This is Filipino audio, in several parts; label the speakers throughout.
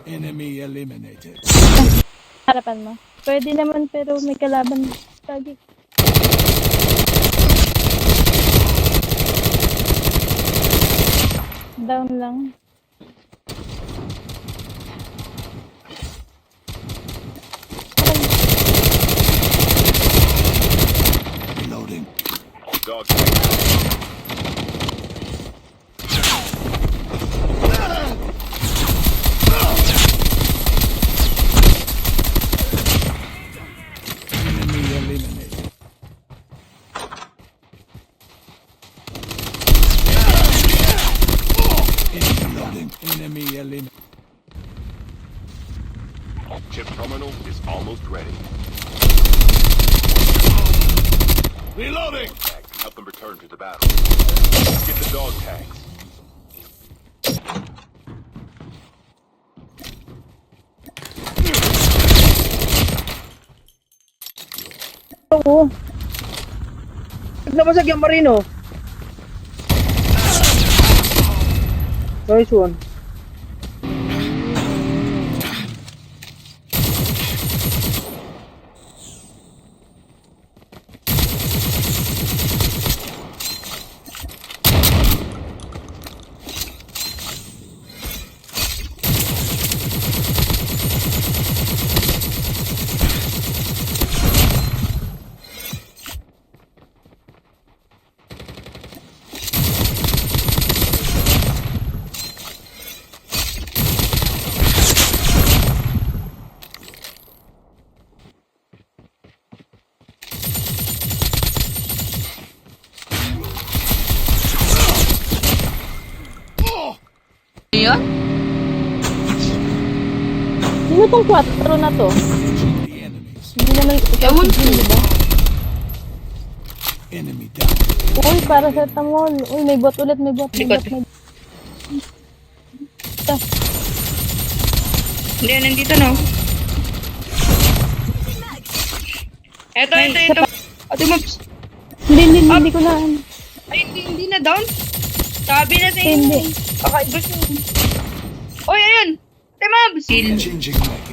Speaker 1: Enemy eliminated.
Speaker 2: Harapan mo. Pwede naman pero may kalaban. Lagi. Down lang.
Speaker 1: Reloading.
Speaker 3: Dog.
Speaker 1: Enemy eliminated. Reloading. Enemy eliminated.
Speaker 3: Chip terminal is almost ready.
Speaker 1: Reloading.
Speaker 3: Help them return to the battle. Get the dog tags.
Speaker 4: Oo. Nabasag yung marino. Nice one.
Speaker 5: Yun?
Speaker 2: Sino tong 4 na to?
Speaker 1: The enemies.
Speaker 2: Hindi naman ikaw
Speaker 5: Ewan
Speaker 2: si Jin,
Speaker 5: ko.
Speaker 2: diba?
Speaker 1: Enemy down.
Speaker 2: Uy, para sa tamol. Uy, may bot ulit, may bot. May bot,
Speaker 5: Likod.
Speaker 2: may
Speaker 5: Hindi, nandito no. Eto. Ate Mops.
Speaker 2: Hindi ko na.
Speaker 5: Ay, hindi na down. Sabi na tayo.
Speaker 2: Hindi.
Speaker 5: Kakaiba siya. Oy, ayun. Ate Mops.
Speaker 1: Changing mag.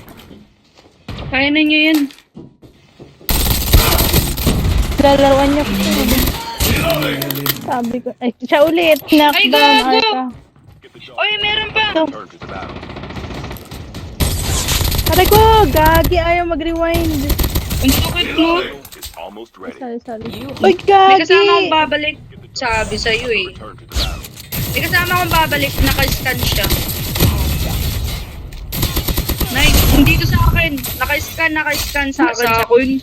Speaker 5: Kaya na nyo yan.
Speaker 2: Lalaruan niyo. Sabi ko. Ay, siya ulit. Knockdown,
Speaker 5: gago!
Speaker 2: Arka.
Speaker 3: Get the dog
Speaker 5: Oy, meron pa.
Speaker 3: return to the battle.
Speaker 2: Aray ko, gagi. Ayaw mag-rewind.
Speaker 5: Ang sakit mo.
Speaker 3: Terminal is almost ready.
Speaker 2: Sorry. Uy,
Speaker 5: May
Speaker 2: gagi.
Speaker 5: kasama akong babalik. Sabi sa'yo eh.
Speaker 3: Return to the battle.
Speaker 5: May kasama akong babalik. Naka-scan siya. Nice. Hindi to sa akin. Naka-scan sa akin.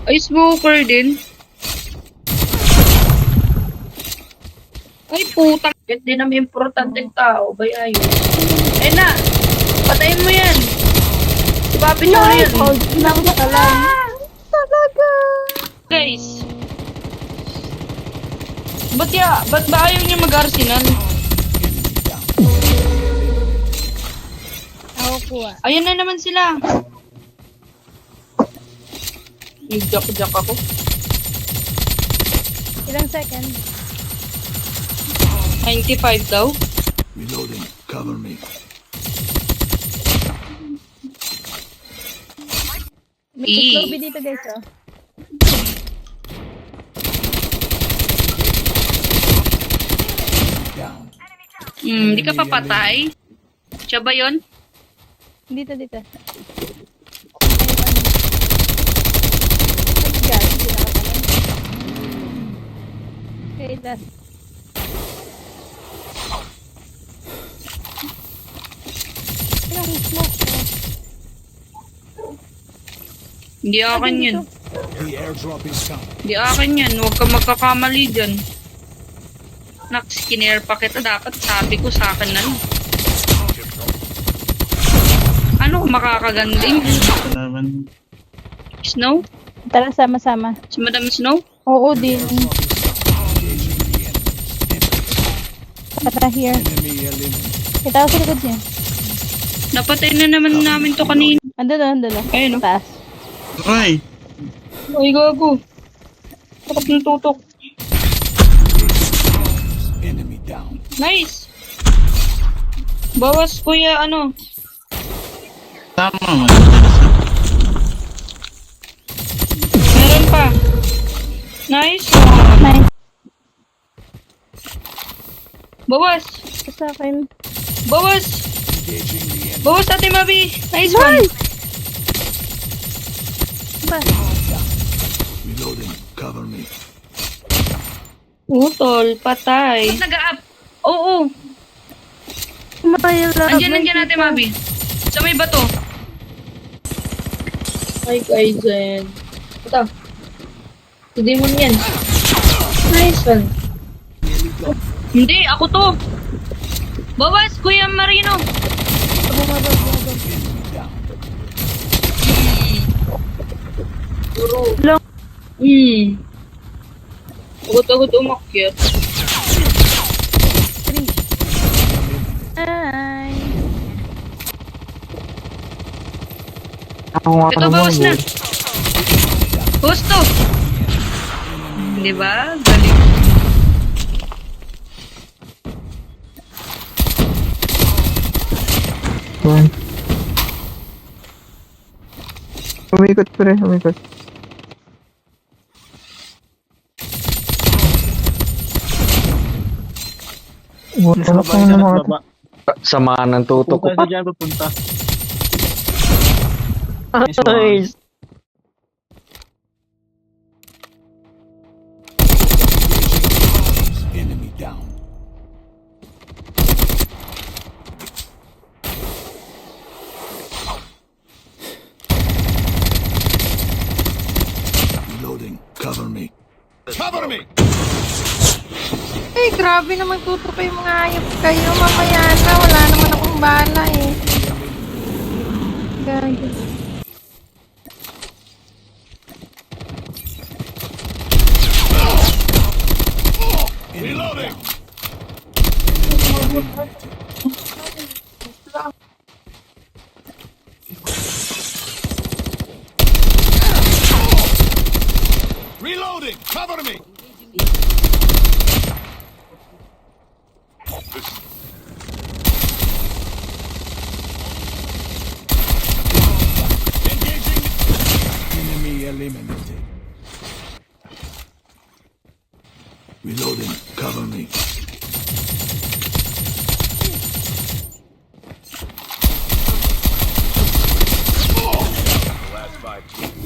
Speaker 5: Ay, smoker din. Ay, putang. Hindi naman importanteng tao. Bayayo. Ay na. Patayin mo yan. Sibapin nyo na yan.
Speaker 2: Hold lang pala. Talaga.
Speaker 5: Guys. Ba't ba ayaw niya mag-arsenal?
Speaker 2: Ako kuha.
Speaker 5: Ayan na naman sila. Nag-jack ako.
Speaker 2: Ilang second?
Speaker 5: 95 daw.
Speaker 1: Reloading. Cover me.
Speaker 2: May lobby dito guys, oh.
Speaker 1: Down.
Speaker 5: Hindi ka papatay. Siya ba yun?
Speaker 2: Dito. Ay, gagi. Hindi nakapalay. Okay, last. Ilang smoke ko.
Speaker 5: Hindi akin
Speaker 2: Dito.
Speaker 5: yun.
Speaker 1: The airdrop is coming.
Speaker 5: Hindi akin yan. Huwag ka magkakamali dyan. Kinare pa kita. Dapat sabi ko sa akin na lang. Ano kung makakaganding? Snow?
Speaker 2: Tara, sama-sama.
Speaker 5: Si Madam Snow?
Speaker 2: Oo din.
Speaker 1: Engaging the enemy.
Speaker 2: Tara here.
Speaker 1: Enemy eliminated.
Speaker 2: Kita ko sa likod niya.
Speaker 5: Napatay na naman namin to kanina.
Speaker 2: Andun na.
Speaker 5: Ayun, no?
Speaker 2: Taas.
Speaker 4: Ay!
Speaker 5: Ay, gago. Takot ng tutok.
Speaker 1: Enemy down.
Speaker 5: Nice! Bawas, kuya, ano?
Speaker 4: Tama mo.
Speaker 5: Meron pa. Nice.
Speaker 2: Nice.
Speaker 5: Bawas!
Speaker 2: Ito sa akin.
Speaker 5: Bawas!
Speaker 1: Engaging the enemy.
Speaker 5: Bawas, Ate Mabi! Nice one!
Speaker 2: Ba?
Speaker 1: Reloading. Cover me.
Speaker 5: Utol, patay. Ba't nag-up? Oo.
Speaker 2: Kumatay yung lahat.
Speaker 5: Andiyan Ate Mabi. Sa may bato. Ay, Kaizen. Ito. Si Demon yan. Nice one. Hindi, ako to. Bawas, Kuya Marino.
Speaker 1: Enemy down.
Speaker 2: Long.
Speaker 5: Agad-agad umakyat.
Speaker 2: Ay.
Speaker 5: Ito, bawas na. Bawas to. Di ba? Galing.
Speaker 6: Umikot pre, umikot. Wala pa na mga
Speaker 4: baba.
Speaker 7: Samahan ng tutok ko
Speaker 4: Punta
Speaker 7: pa.
Speaker 4: na dyan, pupunta.
Speaker 7: Nice.
Speaker 1: Enemy down. Reloading. Cover me. Cover me!
Speaker 8: Ay, grabe naman tutok yung mga hayop kayo. Mamaya na, wala naman akong bala eh. Gago.
Speaker 1: Reloading. Reloading. Cover me. Engaging. Enemy eliminated. Reloading. Cover me.
Speaker 3: Last 5 teams.